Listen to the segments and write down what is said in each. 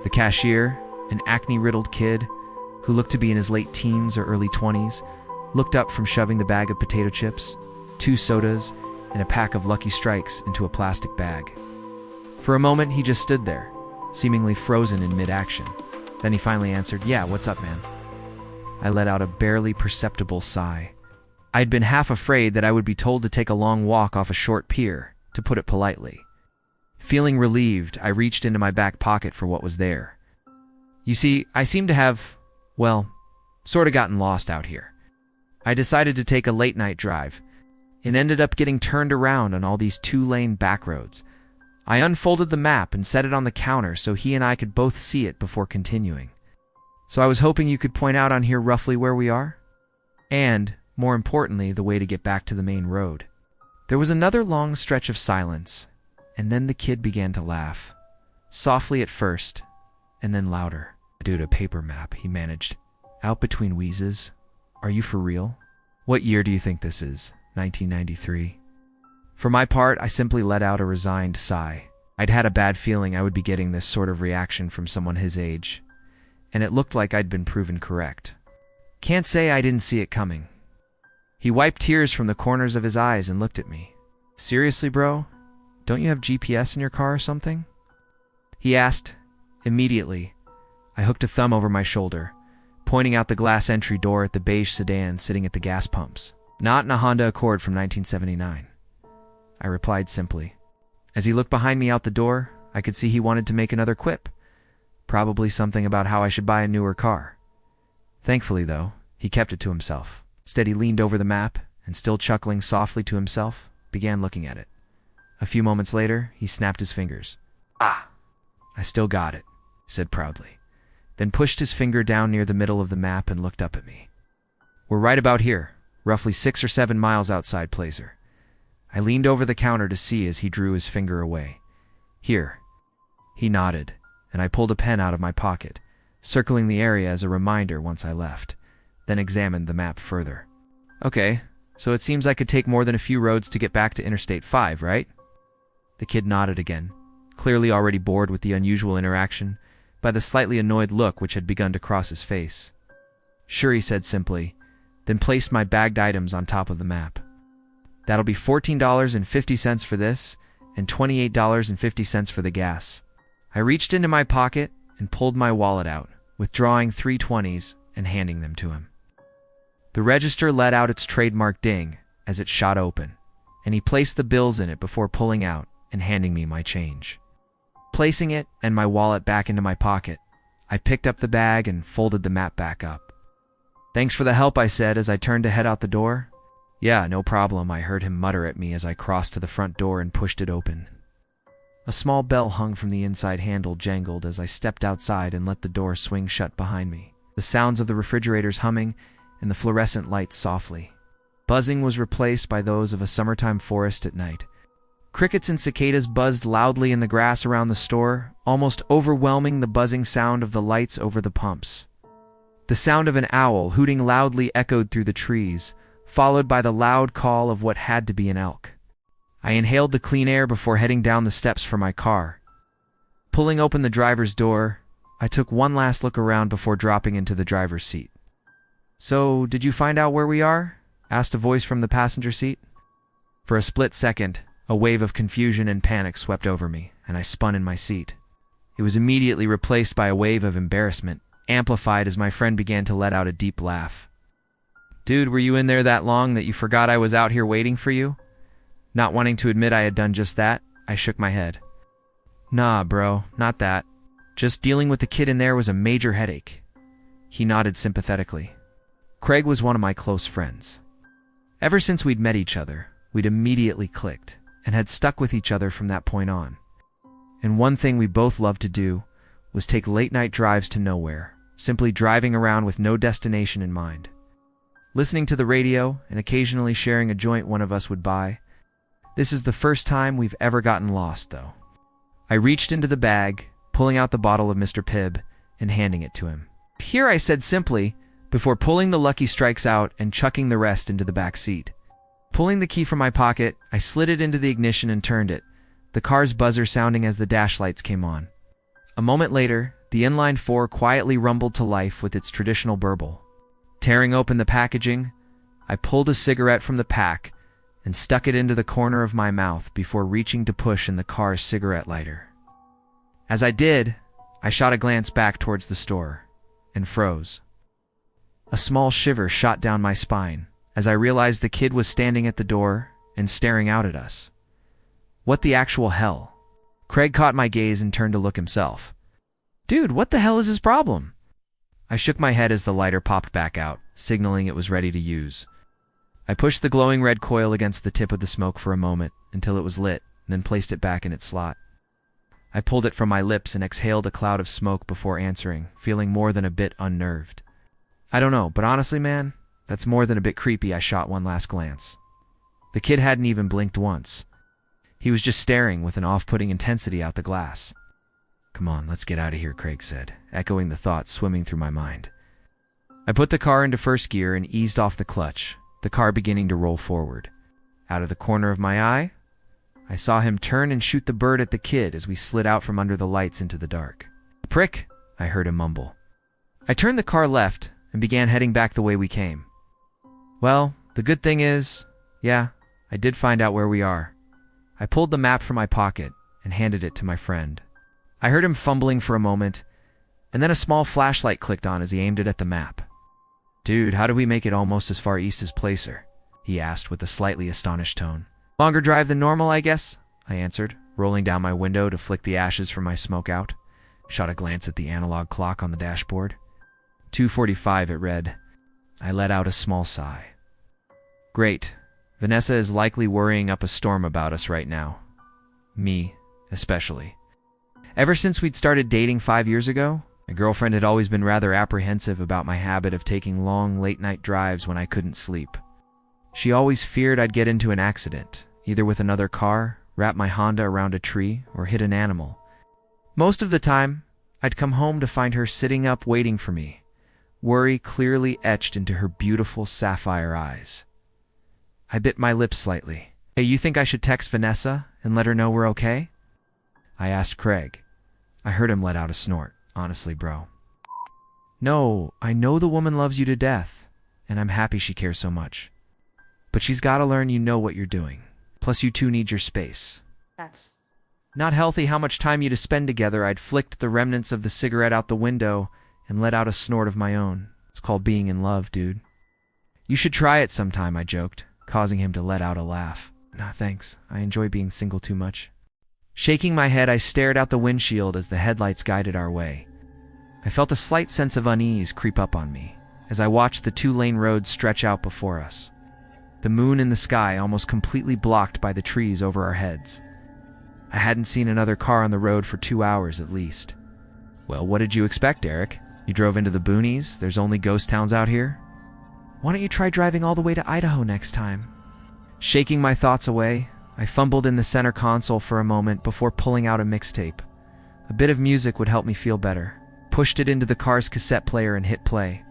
The cashier, an acne-riddled kid who looked to be in his late teens or early 20s, looked up from shoving the bag of potato chips, 2 sodas, and a pack of Lucky Strikes into a plastic bag. For a moment, he just stood there, seemingly frozen in mid-action. Then he finally answered, "Yeah, what's up, man?" I let out a barely perceptible sigh. I'd been half afraid that I would be told to take a long walk off a short pier, to put it politely. Feeling relieved, I reached into my back pocket for what was there. You see, I seem to have, well, sort of gotten lost out here. I decided to take a late-night drive, and ended up getting turned around on all these 2-lane back roads. I unfolded the map and set it on the counter so he and I could both see it before continuing. So I was hoping you could point out on here roughly where we are, and, more importantly, the way to get back to the main road. There was another long stretch of silence, and then the kid began to laugh. Softly at first, and then louder. "Dude, a paper map," he managed, out between wheezes. "Are you for real? What year do you think this is? 1993? For my part, I simply let out a resigned sigh. I'd had a bad feeling I would be getting this sort of reaction from someone his age, and it looked like I'd been proven correct. Can't say I didn't see it coming. He wiped tears from the corners of his eyes and looked at me. "Seriously, bro? Don't you have GPS in your car or something?" he asked. Immediately, I hooked a thumb over my shoulder, pointing out the glass entry door at the beige sedan sitting at the gas pumps. "Not in a Honda Accord from 1979. I replied simply. As he looked behind me out the door, I could see he wanted to make another quip. Probably something about how I should buy a newer car. Thankfully, though, he kept it to himself. Instead, he leaned over the map and, still chuckling softly to himself, began looking at it. A few moments later, he snapped his fingers. "Ah, I still got it," he said proudly, then pushed his finger down near the middle of the map and looked up at me. "We're right about here, roughly 6 or 7 miles outside Placer." I leaned over the counter to see as he drew his finger away. "Here." He nodded, and I pulled a pen out of my pocket, circling the area as a reminder once I left, then examined the map further. "Okay, so it seems I could take more than a few roads to get back to Interstate 5, right?" The kid nodded again, clearly already bored with the unusual interaction, by the slightly annoyed look which had begun to cross his face. "Sure," he said simply, then placed my bagged items on top of the map. "That'll be $14.50 for this, and $28.50 for the gas." I reached into my pocket and pulled my wallet out, withdrawing 3 20s and handing them to him. The register let out its trademark ding as it shot open, and he placed the bills in it before pulling out and handing me my change. Placing it and my wallet back into my pocket, I picked up the bag and folded the map back up. "Thanks for the help," I said as I turned to head out the door. "Yeah, no problem," I heard him mutter at me as I crossed to the front door and pushed it open. A small bell hung from the inside handle jangled as I stepped outside and let the door swing shut behind me, the sounds of the refrigerators humming and the fluorescent lights softly. Buzzing was replaced by those of a summertime forest at night. Crickets and cicadas buzzed loudly in the grass around the store, almost overwhelming the buzzing sound of the lights over the pumps. The sound of an owl hooting loudly echoed through the trees, followed by the loud call of what had to be an elk. I inhaled the clean air before heading down the steps for my car. Pulling open the driver's door, I took one last look around before dropping into the driver's seat. "So, did you find out where we are?" asked a voice from the passenger seat. For a split second, a wave of confusion and panic swept over me, and I spun in my seat. It was immediately replaced by a wave of embarrassment, amplified as my friend began to let out a deep laugh. "Dude, were you in there that long that you forgot I was out here waiting for you?" Not wanting to admit I had done just that, I shook my head. "Nah, bro, not that. Just dealing with the kid in there was a major headache." He nodded sympathetically. Craig was one of my close friends. Ever since we'd met each other, we'd immediately clicked, and had stuck with each other from that point on. And one thing we both loved to do was take late-night drives to nowhere, simply driving around with no destination in mind. Listening to the radio and occasionally sharing a joint one of us would buy. This is the first time we've ever gotten lost, though. I reached into the bag, pulling out the bottle of Mr. Pibb and handing it to him. "Here," I said simply, before pulling the Lucky Strikes out and chucking the rest into the back seat. Pulling the key from my pocket, I slid it into the ignition and turned it, the car's buzzer sounding as the dash lights came on. A moment later, The inline four quietly rumbled to life with its traditional burble. Tearing open the packaging, I pulled a cigarette from the pack and stuck it into the corner of my mouth before reaching to push in the car's cigarette lighter. As I did, I shot a glance back towards the store and froze. A small shiver shot down my spine as I realized the kid was standing at the door and staring out at us. What the actual hell? Craig caught my gaze and turned to look himself. Dude, what the hell is his problem? I shook my head as the lighter popped back out, signaling it was ready to use. I pushed the glowing red coil against the tip of the smoke for a moment until it was lit, then placed it back in its slot. I pulled it from my lips and exhaled a cloud of smoke before answering, feeling more than a bit unnerved. I don't know, but honestly, man, that's more than a bit creepy. I shot one last glance. The kid hadn't even blinked once. He was just staring with an off-putting intensity out the glass. Come on, let's get out of here, Craig said, echoing the thoughts swimming through my mind. I put the car into first gear and eased off the clutch, the car beginning to roll forward. Out of the corner of my eye, I saw him turn and shoot the bird at the kid as we slid out from under the lights into the dark. Prick, I heard him mumble. I turned the car left and began heading back the way we came. Well, the good thing is, yeah, I did find out where we are. I pulled the map from my pocket and handed it to my friend. I heard him fumbling for a moment, and then a small flashlight clicked on as he aimed it at the map. Dude, how do we make it almost as far east as Placer? He asked with a slightly astonished tone. Longer drive than normal, I guess, I answered, rolling down my window to flick the ashes from my smoke out. Shot a glance at the analog clock on the dashboard. 2:45 it read. I let out a small sigh. Great. Vanessa is likely worrying up a storm about us right now. Me, especially. Ever since we'd started dating 5 years ago, my girlfriend had always been rather apprehensive about my habit of taking long, late-night drives when I couldn't sleep. She always feared I'd get into an accident, either with another car, wrap my Honda around a tree, or hit an animal. Most of the time, I'd come home to find her sitting up waiting for me, worry clearly etched into her beautiful sapphire eyes. I bit my lips slightly. Hey, you think I should text Vanessa and let her know we're okay? I asked Craig. I heard him let out a snort. Honestly, bro. No, I know the woman loves you to death, and I'm happy she cares so much. But she's got to learn you know what you're doing. Plus, you two need your space. That's Not healthy how much time you to spend together. I'd flicked the remnants of the cigarette out the window and let out a snort of my own. It's called being in love, dude. You should try it sometime, I joked, causing him to let out a laugh. Nah, thanks. I enjoy being single too much. Shaking my head, I stared out the windshield as the headlights guided our way. I felt a slight sense of unease creep up on me as I watched the two-lane road stretch out before us. The moon in the sky almost completely blocked by the trees over our heads. I hadn't seen another car on the road for 2 hours at least. Well, what did you expect, Eric? You drove into the boonies? There's only ghost towns out here? Why don't you try driving all the way to Idaho next time? Shaking my thoughts away, I fumbled in the center console for a moment before pulling out a mixtape. A bit of music would help me feel better. Pushed it into the car's cassette player and hit play.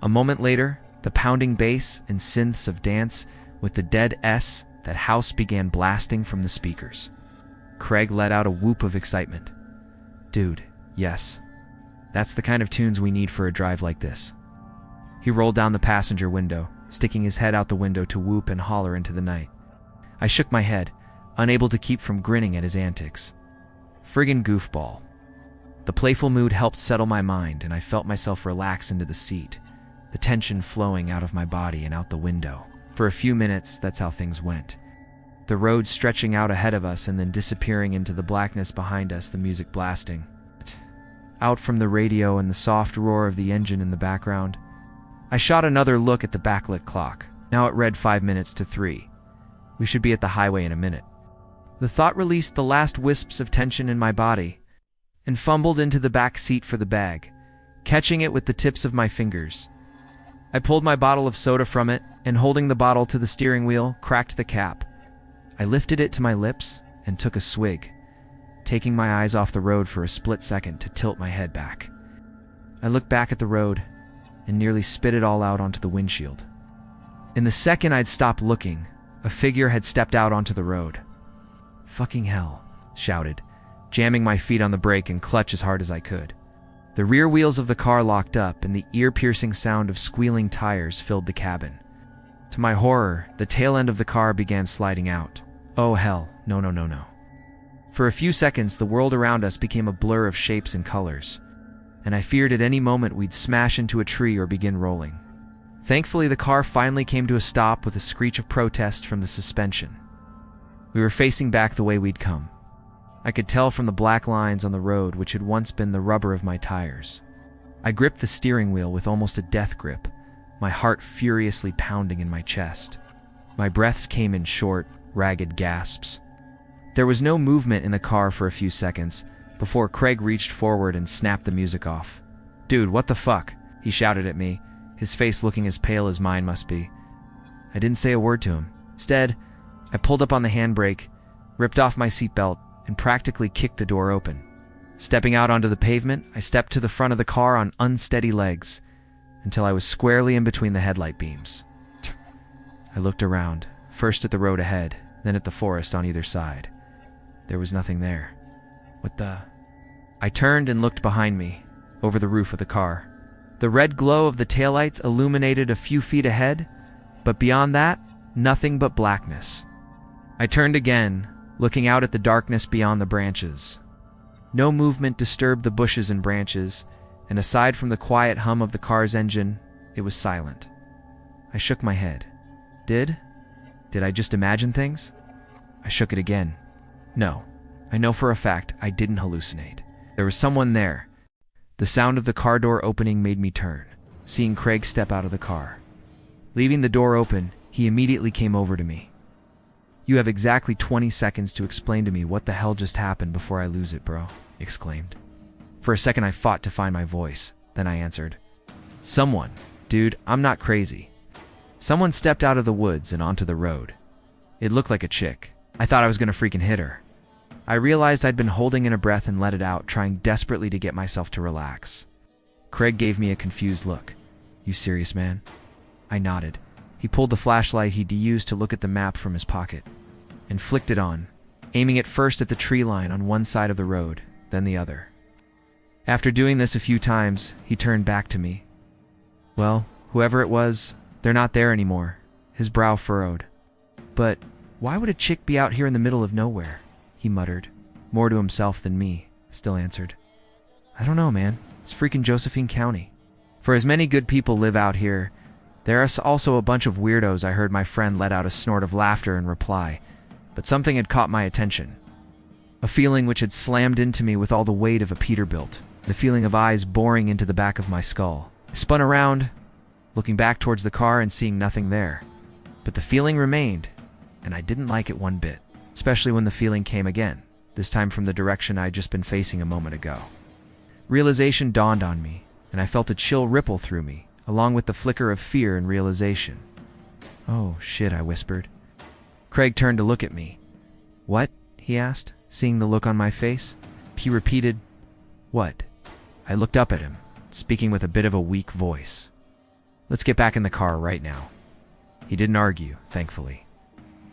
A moment later, the pounding bass and synths of Dance with the Dead S that house began blasting from the speakers. Craig let out a whoop of excitement. Dude, yes. That's the kind of tunes we need for a drive like this. He rolled down the passenger window, sticking his head out the window to whoop and holler into the night. I shook my head, unable to keep from grinning at his antics. Friggin' goofball. The playful mood helped settle my mind, and I felt myself relax into the seat, the tension flowing out of my body and out the window. For a few minutes, that's how things went. The road stretching out ahead of us and then disappearing into the blackness behind us, the music blasting. Out from the radio and the soft roar of the engine in the background, I shot another look at the backlit clock. Now it read 5 minutes to 3. We should be at the highway in a minute. The thought released the last wisps of tension in my body and fumbled into the back seat for the bag, catching it with the tips of my fingers. I pulled my bottle of soda from it and, holding the bottle to the steering wheel, cracked the cap. I lifted it to my lips and took a swig, taking my eyes off the road for a split second to tilt my head back. I looked back at the road and nearly spit it all out onto the windshield. In the second I'd stopped looking, a figure had stepped out onto the road. Fucking hell, shouted, jamming my feet on the brake and clutch as hard as I could. The rear wheels of the car locked up, and the ear-piercing sound of squealing tires filled the cabin. To my horror, the tail end of the car began sliding out. Oh hell, no, no, no, no. For a few seconds, the world around us became a blur of shapes and colors, and I feared at any moment we'd smash into a tree or begin rolling. Thankfully, the car finally came to a stop with a screech of protest from the suspension. We were facing back the way we'd come. I could tell from the black lines on the road which had once been the rubber of my tires. I gripped the steering wheel with almost a death grip, my heart furiously pounding in my chest. My breaths came in short, ragged gasps. There was no movement in the car for a few seconds before Craig reached forward and snapped the music off. "Dude, what the fuck?" he shouted at me, his face looking as pale as mine must be. I didn't say a word to him. Instead, I pulled up on the handbrake, ripped off my seatbelt, and practically kicked the door open. Stepping out onto the pavement, I stepped to the front of the car on unsteady legs until I was squarely in between the headlight beams. I looked around, first at the road ahead, then at the forest on either side. There was nothing there. What the? I turned and looked behind me, over the roof of the car. The red glow of the taillights illuminated a few feet ahead, but beyond that, nothing but blackness. I turned again, looking out at the darkness beyond the branches. No movement disturbed the bushes and branches, and aside from the quiet hum of the car's engine, it was silent. I shook my head. Did I just imagine things? I shook it again. No, I know for a fact I didn't hallucinate. There was someone there. The sound of the car door opening made me turn, seeing Craig step out of the car. Leaving the door open, he immediately came over to me. "You have exactly 20 seconds to explain to me what the hell just happened before I lose it, bro," he exclaimed. For a second I fought to find my voice, then I answered. "Someone. Dude, I'm not crazy. Someone stepped out of the woods and onto the road. It looked like a chick. I thought I was gonna freaking hit her." I realized I'd been holding in a breath and let it out, trying desperately to get myself to relax. Craig gave me a confused look. "You serious, man?" I nodded. He pulled the flashlight he'd used to look at the map from his pocket and flicked it on, aiming it first at the tree line on one side of the road, then the other. After doing this a few times, he turned back to me. "Well, whoever it was, they're not there anymore." His brow furrowed. "But why would a chick be out here in the middle of nowhere?" he muttered, more to himself than me. Still answered, "I don't know, man. It's freaking Josephine County. For as many good people live out here, there are also a bunch of weirdos." I heard my friend let out a snort of laughter in reply, but something had caught my attention. A feeling which had slammed into me with all the weight of a Peterbilt, the feeling of eyes boring into the back of my skull. I spun around, looking back towards the car and seeing nothing there. But the feeling remained, and I didn't like it one bit, especially when the feeling came again, this time from the direction I'd just been facing a moment ago. Realization dawned on me, and I felt a chill ripple through me, along with the flicker of fear and realization. "Oh, shit," I whispered. Craig turned to look at me. "What?" he asked, seeing the look on my face. He repeated, "What?" I looked up at him, speaking with a bit of a weak voice. "Let's get back in the car right now." He didn't argue, thankfully.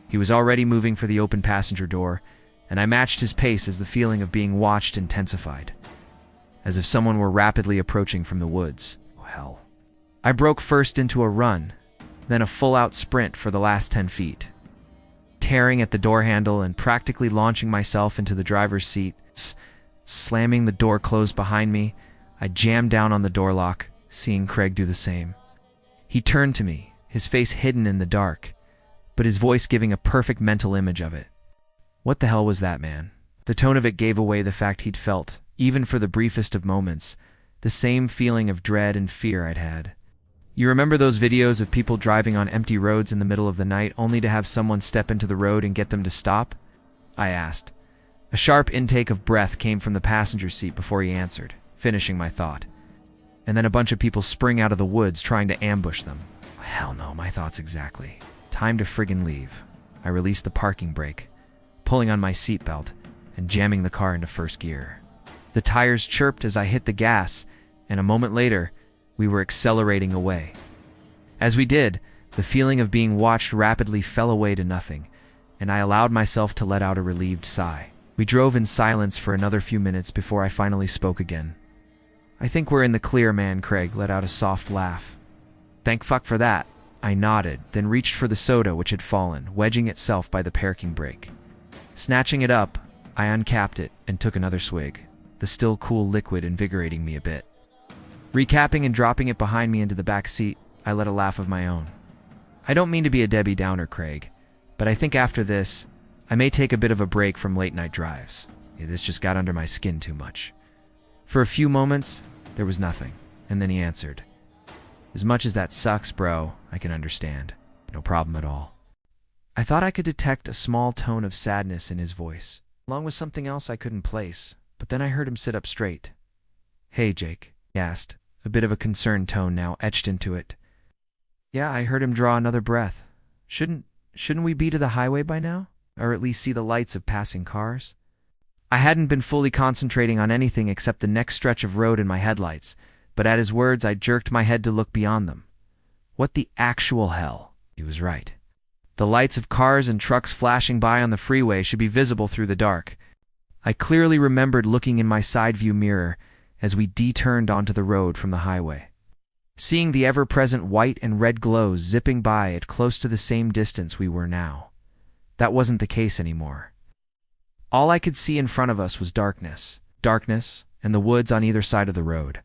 He was already moving for the open passenger door, and I matched his pace as the feeling of being watched intensified, as if someone were rapidly approaching from the woods. Oh, hell. I broke first into a run, then a full-out sprint for the last 10 feet. Tearing at the door handle and practically launching myself into the driver's seat, slamming the door closed behind me, I jammed down on the door lock, seeing Craig do the same. He turned to me, his face hidden in the dark, but his voice giving a perfect mental image of it. "What the hell was that, man?" The tone of it gave away the fact he'd felt, even for the briefest of moments, the same feeling of dread and fear I'd had. You remember those videos of people driving on empty roads in the middle of the night only to have someone step into the road and get them to stop? I asked. A sharp intake of breath came from the passenger seat before he answered, finishing my thought. And then a bunch of people spring out of the woods trying to ambush them. Hell no, my thoughts exactly. Time to friggin' leave. I released the parking brake, pulling on my seatbelt and jamming the car into first gear. The tires chirped as I hit the gas, and a moment later, we were accelerating away. As we did, the feeling of being watched rapidly fell away to nothing, and I allowed myself to let out a relieved sigh. We drove in silence for another few minutes before I finally spoke again. I think we're in the clear, man, Craig let out a soft laugh. Thank fuck for that. I nodded, then reached for the soda which had fallen, wedging itself by the parking brake. Snatching it up, I uncapped it and took another swig, the still cool liquid invigorating me a bit. Recapping and dropping it behind me into the back seat, I let a laugh of my own. I don't mean to be a Debbie Downer, Craig, but I think after this, I may take a bit of a break from late-night drives. This just got under my skin too much. For a few moments, there was nothing, and then he answered. As much as that sucks, bro, I can understand. No problem at all. I thought I could detect a small tone of sadness in his voice, along with something else I couldn't place, but then I heard him sit up straight. Hey, Jake, he asked, a bit of a concerned tone now etched into it. Yeah, I heard him draw another breath. Shouldn't we be to the highway by now? Or at least see the lights of passing cars? I hadn't been fully concentrating on anything except the next stretch of road and my headlights, but at his words I jerked my head to look beyond them. What the actual hell? He was right. The lights of cars and trucks flashing by on the freeway should be visible through the dark. I clearly remembered looking in my side view mirror as we deturned onto the road from the highway. Seeing the ever-present white and red glows zipping by at close to the same distance we were now. That wasn't the case anymore. All I could see in front of us was darkness, and the woods on either side of the road.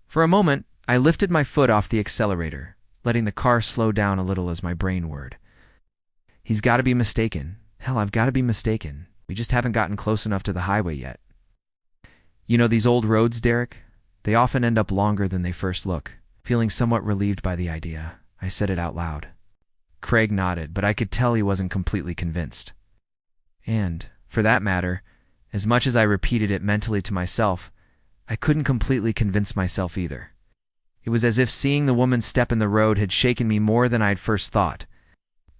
For a moment, I lifted my foot off the accelerator, letting the car slow down a little as my brain whirred. He's got to be mistaken. Hell, I've got to be mistaken. We just haven't gotten close enough to the highway yet. You know these old roads, Derek? They often end up longer than they first look. Feeling somewhat relieved by the idea, I said it out loud. Craig nodded, but I could tell he wasn't completely convinced. And, for that matter, as much as I repeated it mentally to myself, I couldn't completely convince myself either. It was as if seeing the woman step in the road had shaken me more than I'd first thought.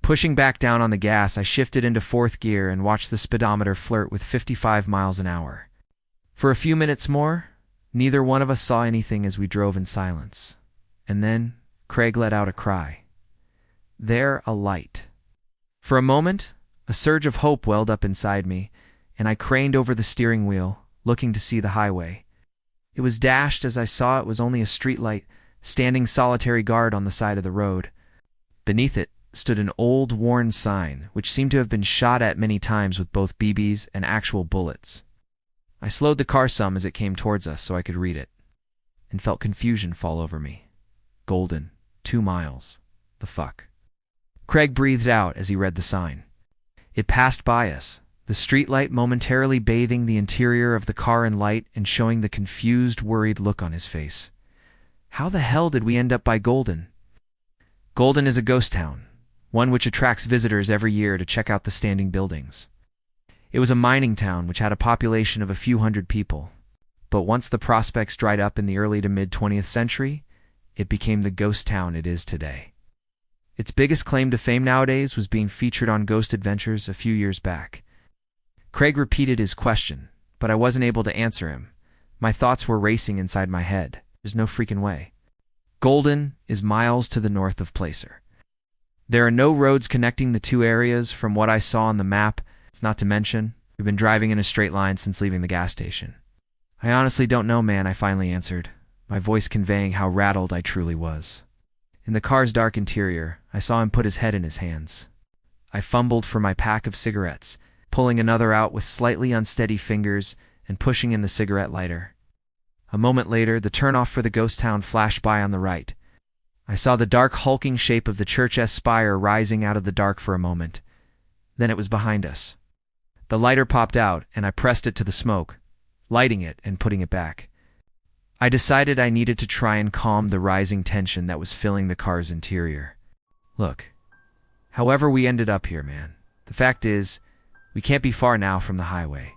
Pushing back down on the gas, I shifted into fourth gear and watched the speedometer flirt with 55 miles an hour. For a few minutes more, neither one of us saw anything as we drove in silence. And then, Craig let out a cry. There, a light. For a moment, a surge of hope welled up inside me, and I craned over the steering wheel, looking to see the highway. It was dashed as I saw it was only a streetlight, standing solitary guard on the side of the road. Beneath it stood an old, worn sign, which seemed to have been shot at many times with both BBs and actual bullets. I slowed the car some as it came towards us so I could read it, and felt confusion fall over me. Golden, 2 miles. The fuck? Craig breathed out as he read the sign. It passed by us, the streetlight momentarily bathing the interior of the car in light and showing the confused, worried look on his face. How the hell did we end up by Golden? Golden is a ghost town, one which attracts visitors every year to check out the standing buildings. It was a mining town which had a population of a few hundred people, but once the prospects dried up in the early to mid-20th century, it became the ghost town it is today. Its biggest claim to fame nowadays was being featured on Ghost Adventures a few years back. Craig repeated his question, but I wasn't able to answer him. My thoughts were racing inside my head. There's no freaking way. Golden is miles to the north of Placer. There are no roads connecting the two areas from what I saw on the map. It's not to mention, we've been driving in a straight line since leaving the gas station. I honestly don't know, man, I finally answered, my voice conveying how rattled I truly was. In the car's dark interior, I saw him put his head in his hands. I fumbled for my pack of cigarettes, pulling another out with slightly unsteady fingers and pushing in the cigarette lighter. A moment later, the turnoff for the ghost town flashed by on the right. I saw the dark hulking shape of the church's spire rising out of the dark for a moment. Then it was behind us. The lighter popped out, and I pressed it to the smoke, lighting it and putting it back. I decided I needed to try and calm the rising tension that was filling the car's interior. Look, however we ended up here, man, the fact is, we can't be far now from the highway.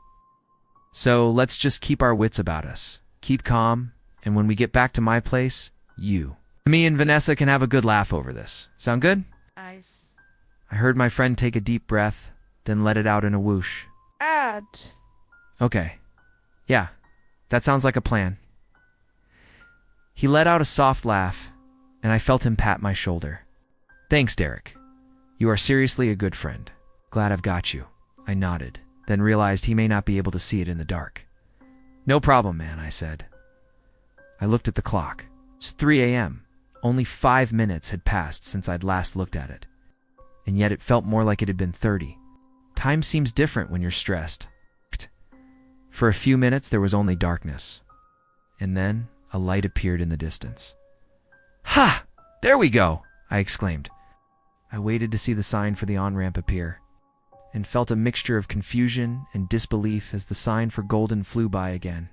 So let's just keep our wits about us, keep calm, and when we get back to my place, me and Vanessa can have a good laugh over this. Sound good? Nice. I heard my friend take a deep breath, then let it out in a whoosh. Okay. Yeah, that sounds like a plan. He let out a soft laugh, and I felt him pat my shoulder. Thanks, Derek. You are seriously a good friend. Glad I've got you. I nodded, then realized he may not be able to see it in the dark. No problem, man, I said. I looked at the clock. It's 3 a.m. Only 5 minutes had passed since I'd last looked at it. And yet it felt more like it had been 30. Time seems different when you're stressed. For a few minutes, there was only darkness. And then a light appeared in the distance. Ha! There we go! I exclaimed. I waited to see the sign for the on-ramp appear, and felt a mixture of confusion and disbelief as the sign for Golden flew by again.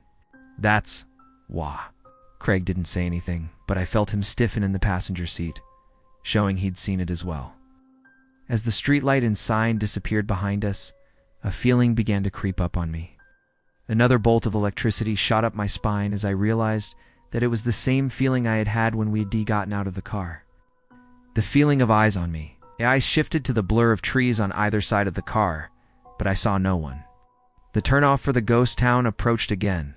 That's wah. Craig didn't say anything, but I felt him stiffen in the passenger seat, showing he'd seen it as well. As the streetlight and sign disappeared behind us, a feeling began to creep up on me. Another bolt of electricity shot up my spine as I realized that it was the same feeling I had had when we had gotten out of the car. The feeling of eyes on me. The eyes shifted to the blur of trees on either side of the car, but I saw no one. The turnoff for the ghost town approached again.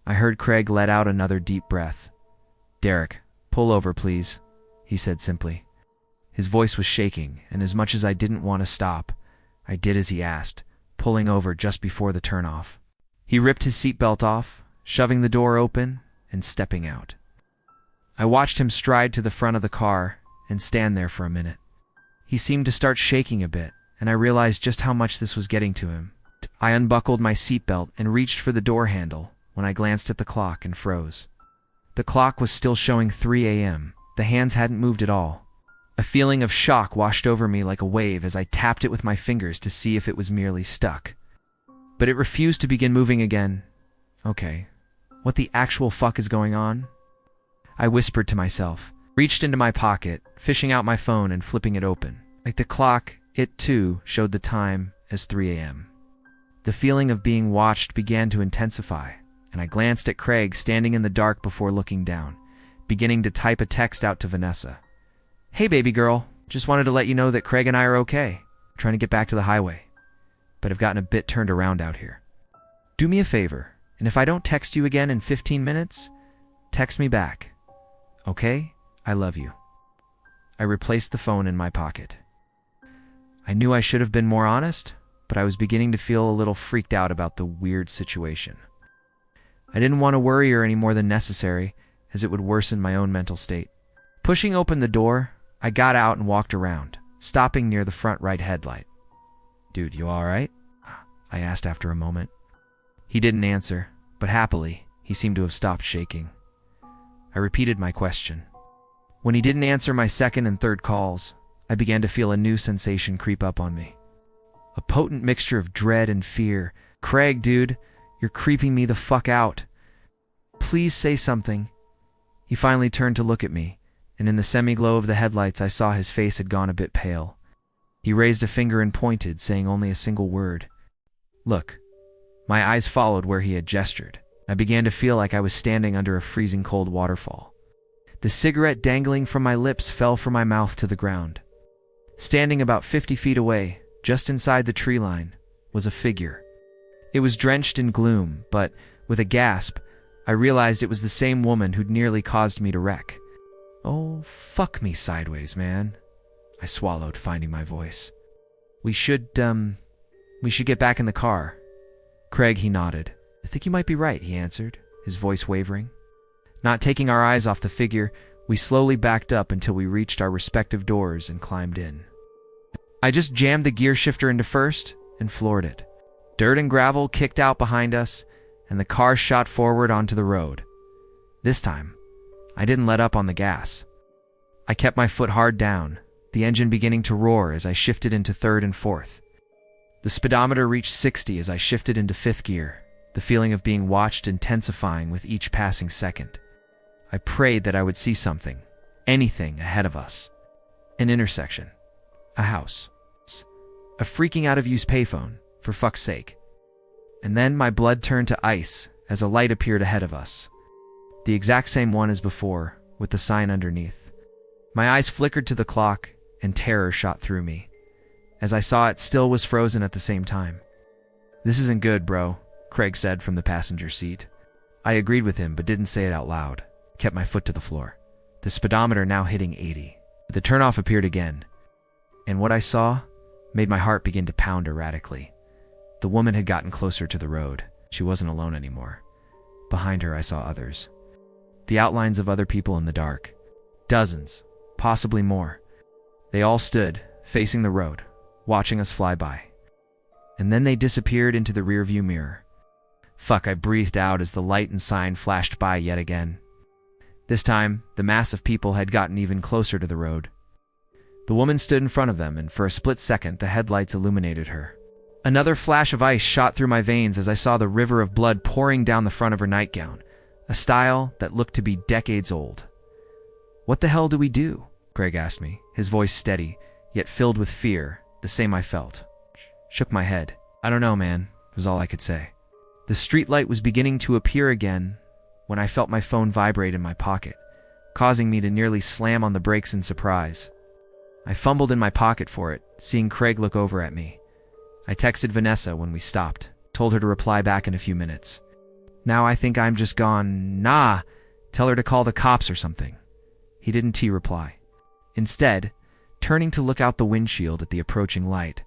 I heard Craig let out another deep breath. "Derek, pull over, please," he said simply. His voice was shaking, and as much as I didn't want to stop, I did as he asked, pulling over just before the turnoff. He ripped his seatbelt off, shoving the door open and stepping out. I watched him stride to the front of the car and stand there for a minute. He seemed to start shaking a bit, and I realized just how much this was getting to him. I unbuckled my seatbelt and reached for the door handle when I glanced at the clock and froze. The clock was still showing 3 a.m. The hands hadn't moved at all. A feeling of shock washed over me like a wave as I tapped it with my fingers to see if it was merely stuck. But it refused to begin moving again. Okay, what the actual fuck is going on? I whispered to myself, reached into my pocket, fishing out my phone and flipping it open. Like the clock, it too showed the time as 3 a.m. The feeling of being watched began to intensify, and I glanced at Craig standing in the dark before looking down, beginning to type a text out to Vanessa. "Hey baby girl, just wanted to let you know that Craig and I are okay. Trying to get back to the highway, but I've gotten a bit turned around out here. Do me a favor, and if I don't text you again in 15 minutes, text me back. Okay? I love you." I replaced the phone in my pocket. I knew I should have been more honest, but I was beginning to feel a little freaked out about the weird situation. I didn't want to worry her any more than necessary, as it would worsen my own mental state. Pushing open the door, I got out and walked around, stopping near the front right headlight. "Dude, you all right?" I asked after a moment. He didn't answer, but happily, he seemed to have stopped shaking. I repeated my question. When he didn't answer my second and third calls, I began to feel a new sensation creep up on me. A potent mixture of dread and fear. "Craig, dude, you're creeping me the fuck out. Please say something." He finally turned to look at me, and in the semi-glow of the headlights I saw his face had gone a bit pale. He raised a finger and pointed, saying only a single word. "Look." My eyes followed where he had gestured. I began to feel like I was standing under a freezing cold waterfall. The cigarette dangling from my lips fell from my mouth to the ground. Standing about 50 feet away, just inside the tree line, was a figure. It was drenched in gloom, but, with a gasp, I realized it was the same woman who'd nearly caused me to wreck. "Oh, fuck me sideways, man." I swallowed, finding my voice. We should get back in the car." "Craig," he nodded. "I think you might be right," he answered, his voice wavering. Not taking our eyes off the figure, we slowly backed up until we reached our respective doors and climbed in. I just jammed the gear shifter into first and floored it. Dirt and gravel kicked out behind us, and the car shot forward onto the road. This time, I didn't let up on the gas. I kept my foot hard down, the engine beginning to roar as I shifted into third and fourth. The speedometer reached 60 as I shifted into fifth gear, the feeling of being watched intensifying with each passing second. I prayed that I would see something, anything ahead of us. An intersection. A house. A freaking out-of-use payphone, for fuck's sake. And then my blood turned to ice as a light appeared ahead of us. The exact same one as before, with the sign underneath. My eyes flickered to the clock, and terror shot through me, as I saw it still was frozen at the same time. "This isn't good, bro," Craig said from the passenger seat. I agreed with him, but didn't say it out loud. Kept my foot to the floor. The speedometer now hitting 80. The turnoff appeared again, and what I saw made my heart begin to pound erratically. The woman had gotten closer to the road. She wasn't alone anymore. Behind her, I saw others. the outlines of other people in the dark. Dozens, possibly more. They all stood, facing the road, watching us fly by. And then they disappeared into the rearview mirror. Fuck, I breathed out as the light and sign flashed by yet again. This time, the mass of people had gotten even closer to the road. The woman stood in front of them, and for a split second, the headlights illuminated her. Another flash of ice shot through my veins as I saw the river of blood pouring down the front of her nightgown, a style that looked to be decades old. "What the hell do we do?" Craig asked me, his voice steady, yet filled with fear, the same I felt. Shook my head. "I don't know, man," was all I could say. The streetlight was beginning to appear again when I felt my phone vibrate in my pocket, causing me to nearly slam on the brakes in surprise. I fumbled in my pocket for it, seeing Craig look over at me. I texted Vanessa when we stopped, told her to reply back in a few minutes. "Now I think I'm just gone. Nah, tell her to call the cops or something." He didn't reply. Instead, turning to look out the windshield at the approaching light.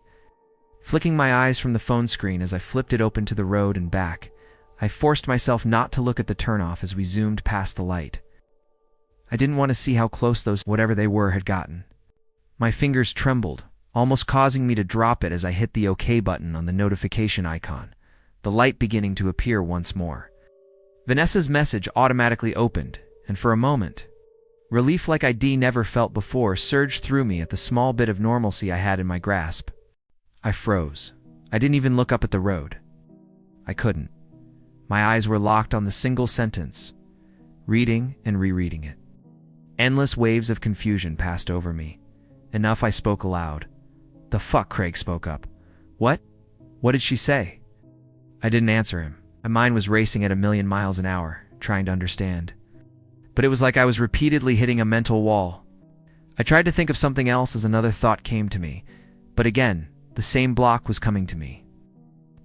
Flicking my eyes from the phone screen as I flipped it open to the road and back, I forced myself not to look at the turnoff as we zoomed past the light. I didn't want to see how close those whatever they were had gotten. My fingers trembled, almost causing me to drop it as I hit the OK button on the notification icon, the light beginning to appear once more. Vanessa's message automatically opened, and for a moment, relief like I'd never felt before surged through me at the small bit of normalcy I had in my grasp. I froze. I didn't even look up at the road. I couldn't. My eyes were locked on the single sentence, reading and rereading it. Endless waves of confusion passed over me. Enough, I spoke aloud. "The fuck?" Craig spoke up. "What? What did she say?" I didn't answer him. My mind was racing at 1,000,000 miles an hour, trying to understand. But it was like I was repeatedly hitting a mental wall. I tried to think of something else as another thought came to me, but again, the same block was coming to me.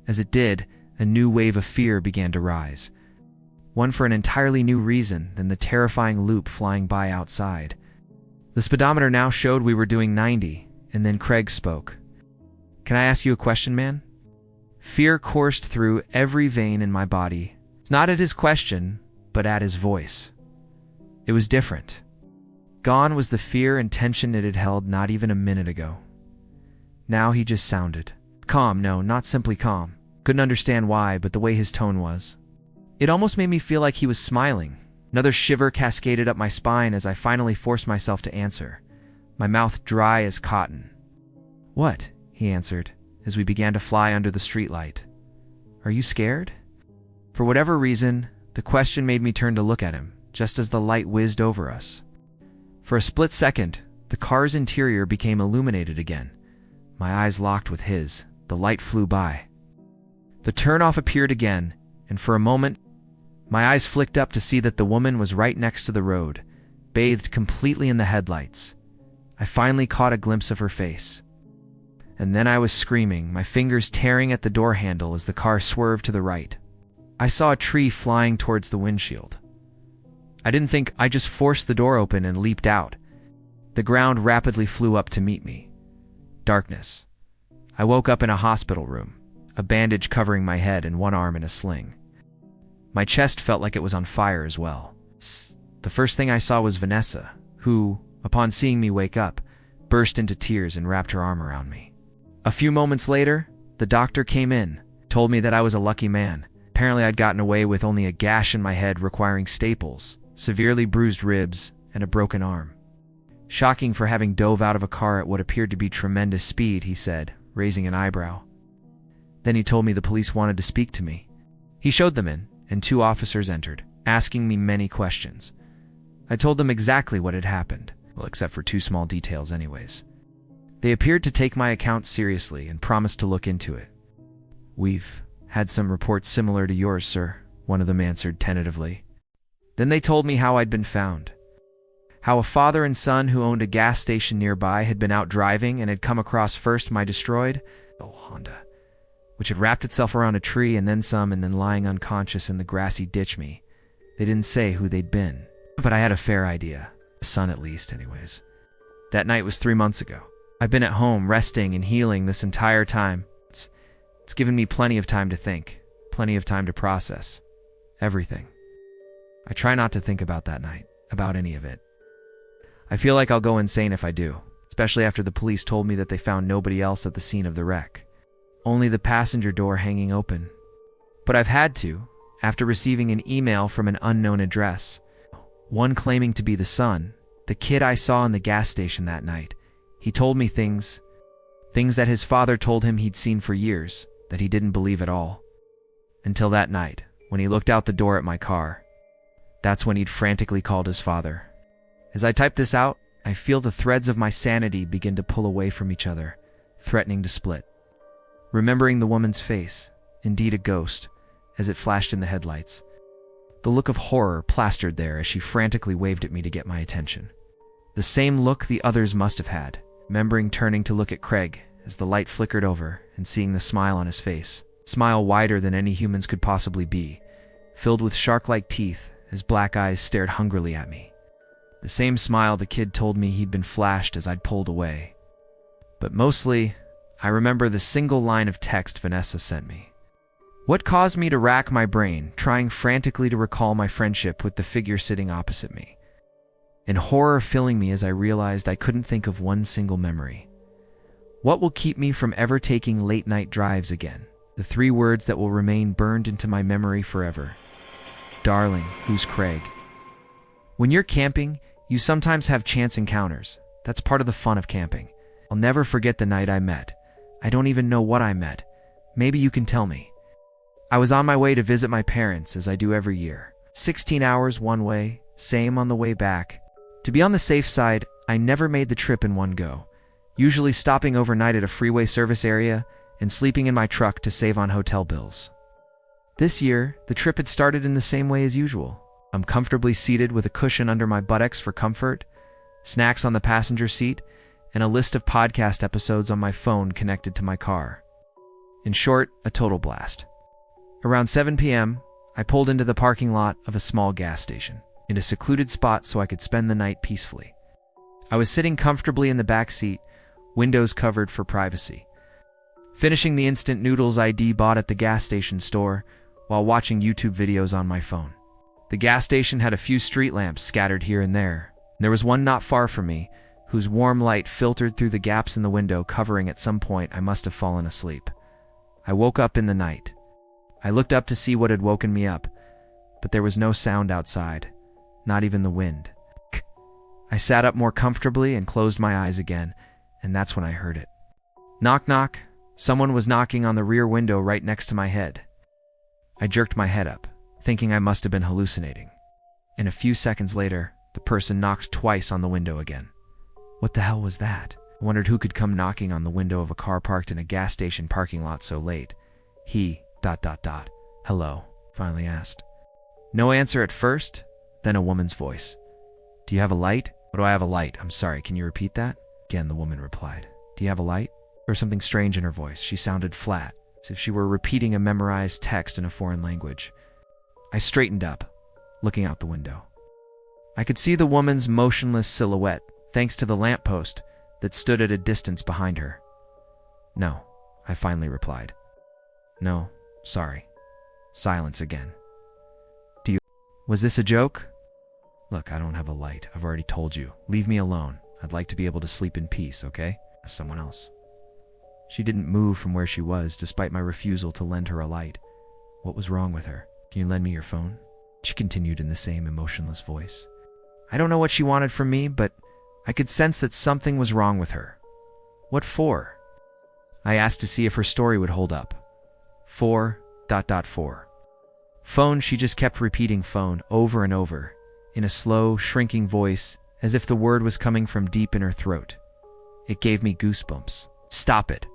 As it did, a new wave of fear began to rise. One for an entirely new reason than the terrifying loop flying by outside. The speedometer now showed we were doing 90, and then Craig spoke. "Can I ask you a question, man?" Fear coursed through every vein in my body. It's not at his question, but at his voice. It was different. Gone was the fear and tension it had held not even a minute ago. Now he just sounded calm. No, not simply calm. Couldn't understand why, but the way his tone was. It almost made me feel like he was smiling. Another shiver cascaded up my spine as I finally forced myself to answer, my mouth dry as cotton. "What?" he answered, as we began to fly under the streetlight. "Are you scared?" For whatever reason, the question made me turn to look at him, just as the light whizzed over us. For a split second, the car's interior became illuminated again. My eyes locked with his. The light flew by. The turnoff appeared again, and for a moment, my eyes flicked up to see that the woman was right next to the road, bathed completely in the headlights. I finally caught a glimpse of her face. And then I was screaming, my fingers tearing at the door handle as the car swerved to the right. I saw a tree flying towards the windshield. I didn't think. I just forced the door open and leaped out. The ground rapidly flew up to meet me. Darkness. I woke up in a hospital room, a bandage covering my head and one arm in a sling. My chest felt like it was on fire as well. The first thing I saw was Vanessa, who, upon seeing me wake up, burst into tears and wrapped her arm around me. A few moments later, the doctor came in, told me that I was a lucky man. Apparently I'd gotten away with only a gash in my head requiring staples, severely bruised ribs, and a broken arm. Shocking for having dove out of a car at what appeared to be tremendous speed, he said, raising an eyebrow. Then he told me the police wanted to speak to me. He showed them in, and 2 officers entered, asking me many questions. I told them exactly what had happened, well, except for 2 small details anyways. They appeared to take my account seriously and promised to look into it. "We've had some reports similar to yours, sir," one of them answered tentatively. Then they told me how I'd been found. How a father and son who owned a gas station nearby had been out driving and had come across first my destroyed Honda, which had wrapped itself around a tree and then some, and then lying unconscious in the grassy ditch me. They didn't say who they'd been, but I had a fair idea. A son at least, anyways. That night was 3 months ago. I've been at home, resting and healing this entire time. It's given me plenty of time to think, plenty of time to process everything. I try not to think about that night, about any of it. I feel like I'll go insane if I do, especially after the police told me that they found nobody else at the scene of the wreck. Only the passenger door hanging open. But I've had to, after receiving an email from an unknown address. One claiming to be the son, the kid I saw in the gas station that night. He told me things that his father told him he'd seen for years, that he didn't believe at all. Until that night, when he looked out the door at my car. That's when he'd frantically called his father. As I type this out, I feel the threads of my sanity begin to pull away from each other, threatening to split. Remembering the woman's face, indeed a ghost, as it flashed in the headlights. The look of horror plastered there as she frantically waved at me to get my attention. The same look the others must have had, remembering turning to look at Craig as the light flickered over and seeing the smile on his face. Smile wider than any humans could possibly be, filled with shark-like teeth as black eyes stared hungrily at me. The same smile the kid told me he'd been flashed as I'd pulled away. But mostly, I remember the single line of text Vanessa sent me. What caused me to rack my brain, trying frantically to recall my friendship with the figure sitting opposite me, and horror filling me as I realized I couldn't think of one single memory. What will keep me from ever taking late-night drives again? The 3 words that will remain burned into my memory forever. Darling, who's Craig? When you're camping, you sometimes have chance encounters. That's part of the fun of camping. I'll never forget the night I met. I don't even know what I met. Maybe you can tell me. I was on my way to visit my parents, as I do every year. 16 hours one way, same on the way back. To be on the safe side, I never made the trip in one go, usually stopping overnight at a freeway service area and sleeping in my truck to save on hotel bills. This year, the trip had started in the same way as usual. I'm comfortably seated with a cushion under my buttocks for comfort, snacks on the passenger seat, and a list of podcast episodes on my phone connected to my car. In short, a total blast. Around 7 p.m., I pulled into the parking lot of a small gas station, in a secluded spot so I could spend the night peacefully. I was sitting comfortably in the back seat, windows covered for privacy, finishing the instant noodles ID bought at the gas station store while watching YouTube videos on my phone. The gas station had a few street lamps scattered here and there. There was one not far from me, whose warm light filtered through the gaps in the window, covering at some point I must have fallen asleep. I woke up in the night. I looked up to see what had woken me up, but there was no sound outside, not even the wind. I sat up more comfortably and closed my eyes again, and that's when I heard it. Knock, knock. Someone was knocking on the rear window right next to my head. I jerked my head up, thinking I must have been hallucinating. And a few seconds later, the person knocked twice on the window again. What the hell was that? I wondered who could come knocking on the window of a car parked in a gas station parking lot so late. Hello, finally asked. No answer at first, then a woman's voice. Do you have a light? What do I have a light? I'm sorry, can you repeat that? Again, the woman replied. Do you have a light? There was something strange in her voice. She sounded flat, as if she were repeating a memorized text in a foreign language. I straightened up, looking out the window. I could see the woman's motionless silhouette, thanks to the lamppost that stood at a distance behind her. No, I finally replied. No, sorry. Silence again. Was this a joke? Look, I don't have a light. I've already told you. Leave me alone. I'd like to be able to sleep in peace, okay? As someone else. She didn't move from where she was, despite my refusal to lend her a light. What was wrong with her? Can you lend me your phone? She continued in the same emotionless voice. I don't know what she wanted from me, but I could sense that something was wrong with her. What for? I asked to see if her story would hold up. 4. Phone, she just kept repeating phone over and over, in a slow, shrinking voice, as if the word was coming from deep in her throat. It gave me goosebumps. Stop it.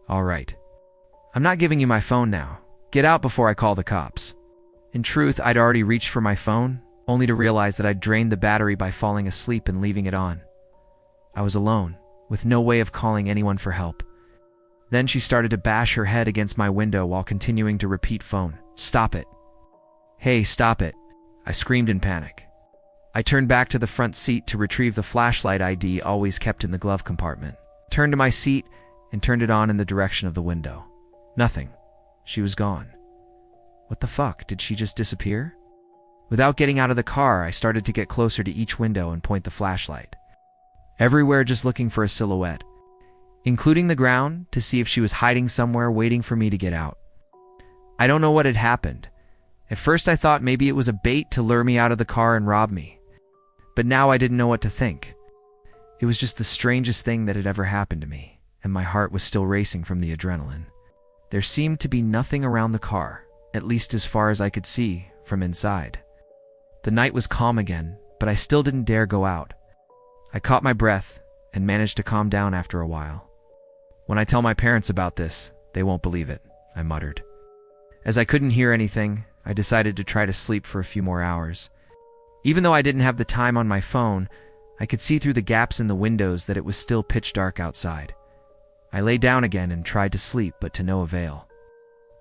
All right. I'm not giving you my phone now. Get out before I call the cops. In truth, I'd already reached for my phone, only to realize that I'd drained the battery by falling asleep and leaving it on. I was alone, with no way of calling anyone for help. Then she started to bash her head against my window while continuing to repeat phone. Stop it. Hey, stop it. I screamed in panic. I turned back to the front seat to retrieve the flashlight ID always kept in the glove compartment. Turned to my seat and turned it on in the direction of the window. Nothing. She was gone. What the fuck? Did she just disappear? Without getting out of the car, I started to get closer to each window and point the flashlight. Everywhere, just looking for a silhouette, including the ground, to see if she was hiding somewhere waiting for me to get out. I don't know what had happened. At first I thought maybe it was a bait to lure me out of the car and rob me. But now I didn't know what to think. It was just the strangest thing that had ever happened to me, and my heart was still racing from the adrenaline. There seemed to be nothing around the car, at least as far as I could see from inside. The night was calm again, but I still didn't dare go out. I caught my breath and managed to calm down after a while. When I tell my parents about this, they won't believe it, I muttered. As I couldn't hear anything, I decided to try to sleep for a few more hours. Even though I didn't have the time on my phone, I could see through the gaps in the windows that it was still pitch dark outside. I lay down again and tried to sleep, but to no avail.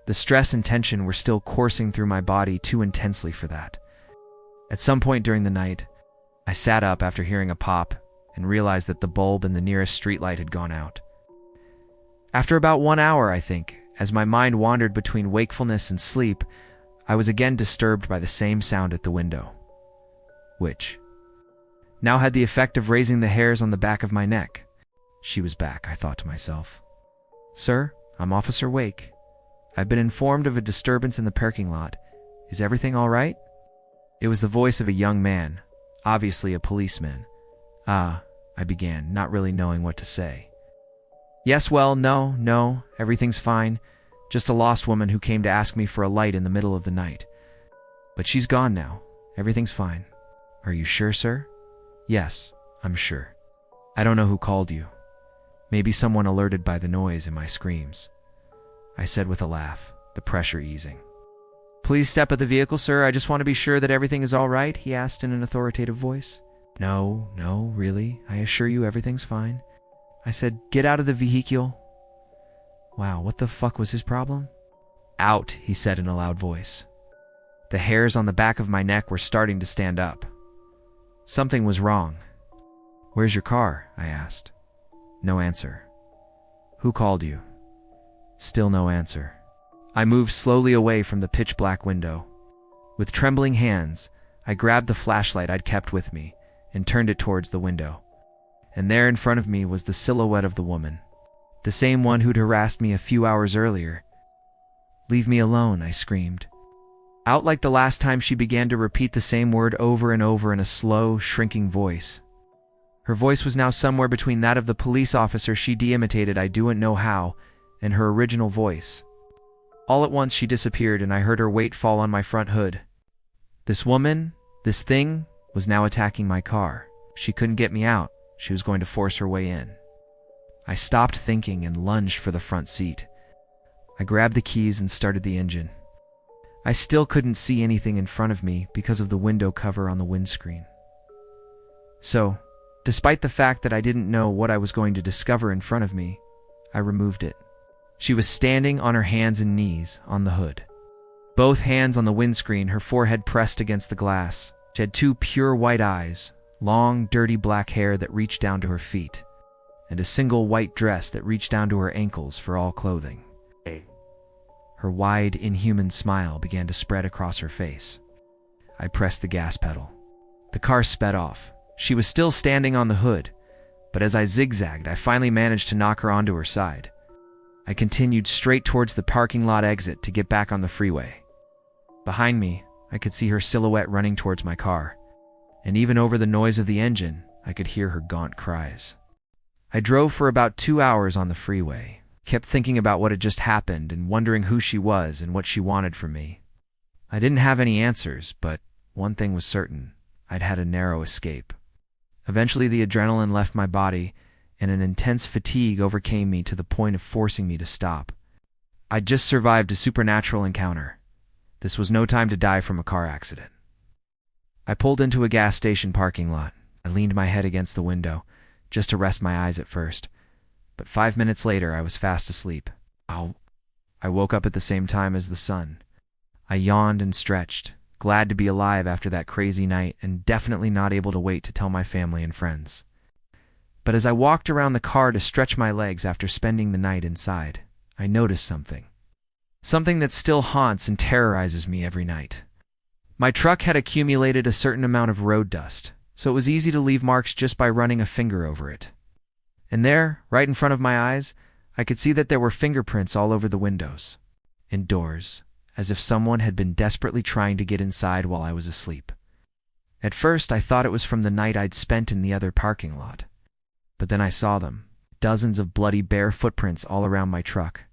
The stress and tension were still coursing through my body too intensely for that. At some point during the night, I sat up after hearing a pop and realized that the bulb in the nearest streetlight had gone out. After about 1 hour, I think, as my mind wandered between wakefulness and sleep, I was again disturbed by the same sound at the window, which now had the effect of raising the hairs on the back of my neck. She was back, I thought to myself. "Sir, I'm Officer Wake. I've been informed of a disturbance in the parking lot. Is everything all right?" It was the voice of a young man, obviously a policeman. I began, not really knowing what to say. "Yes, well, no, everything's fine. Just a lost woman who came to ask me for a light in the middle of the night. But she's gone now. Everything's fine." "Are you sure, sir?" "Yes, I'm sure. I don't know who called you. Maybe someone alerted by the noise in my screams," I said with a laugh, the pressure easing. "Please step out of the vehicle, sir. I just want to be sure that everything is all right," he asked in an authoritative voice. No, really. I assure you everything's fine," I said. "Get out of the vehicle." Wow, what the fuck was his problem? "Out," he said in a loud voice. The hairs on the back of my neck were starting to stand up. Something was wrong. "Where's your car?" I asked. No answer. "Who called you?" Still no answer. I moved slowly away from the pitch-black window. With trembling hands, I grabbed the flashlight I'd kept with me and turned it towards the window. And there in front of me was the silhouette of the woman, the same one who'd harassed me a few hours earlier. "Leave me alone," I screamed. Out like the last time, she began to repeat the same word over and over in a slow, shrinking voice. Her voice was now somewhere between that of the police officer she de-imitated I don't know how, and her original voice. All at once she disappeared and I heard her weight fall on my front hood. This woman, this thing, was now attacking my car. She couldn't get me out. She was going to force her way in. I stopped thinking and lunged for the front seat. I grabbed the keys and started the engine. I still couldn't see anything in front of me because of the window cover on the windscreen. So, despite the fact that I didn't know what I was going to discover in front of me, I removed it. She was standing on her hands and knees on the hood. Both hands on the windscreen, her forehead pressed against the glass. She had two pure white eyes, long, dirty black hair that reached down to her feet, and a single white dress that reached down to her ankles for all clothing. Her wide, inhuman smile began to spread across her face. I pressed the gas pedal. The car sped off. She was still standing on the hood, but as I zigzagged, I finally managed to knock her onto her side. I continued straight towards the parking lot exit to get back on the freeway. Behind me, I could see her silhouette running towards my car, and even over the noise of the engine, I could hear her gaunt cries. I drove for about 2 hours on the freeway, kept thinking about what had just happened and wondering who she was and what she wanted from me. I didn't have any answers, but one thing was certain: I'd had a narrow escape. Eventually the adrenaline left my body, and an intense fatigue overcame me to the point of forcing me to stop. I'd just survived a supernatural encounter. This was no time to die from a car accident. I pulled into a gas station parking lot. I leaned my head against the window, just to rest my eyes at first. But 5 minutes later, I was fast asleep. I woke up at the same time as the sun. I yawned and stretched, glad to be alive after that crazy night and definitely not able to wait to tell my family and friends. But as I walked around the car to stretch my legs after spending the night inside, I noticed something. Something that still haunts and terrorizes me every night. My truck had accumulated a certain amount of road dust, so it was easy to leave marks just by running a finger over it. And there, right in front of my eyes, I could see that there were fingerprints all over the windows and doors, as if someone had been desperately trying to get inside while I was asleep. At first, I thought it was from the night I'd spent in the other parking lot. But then I saw them, dozens of bloody bare footprints all around my truck.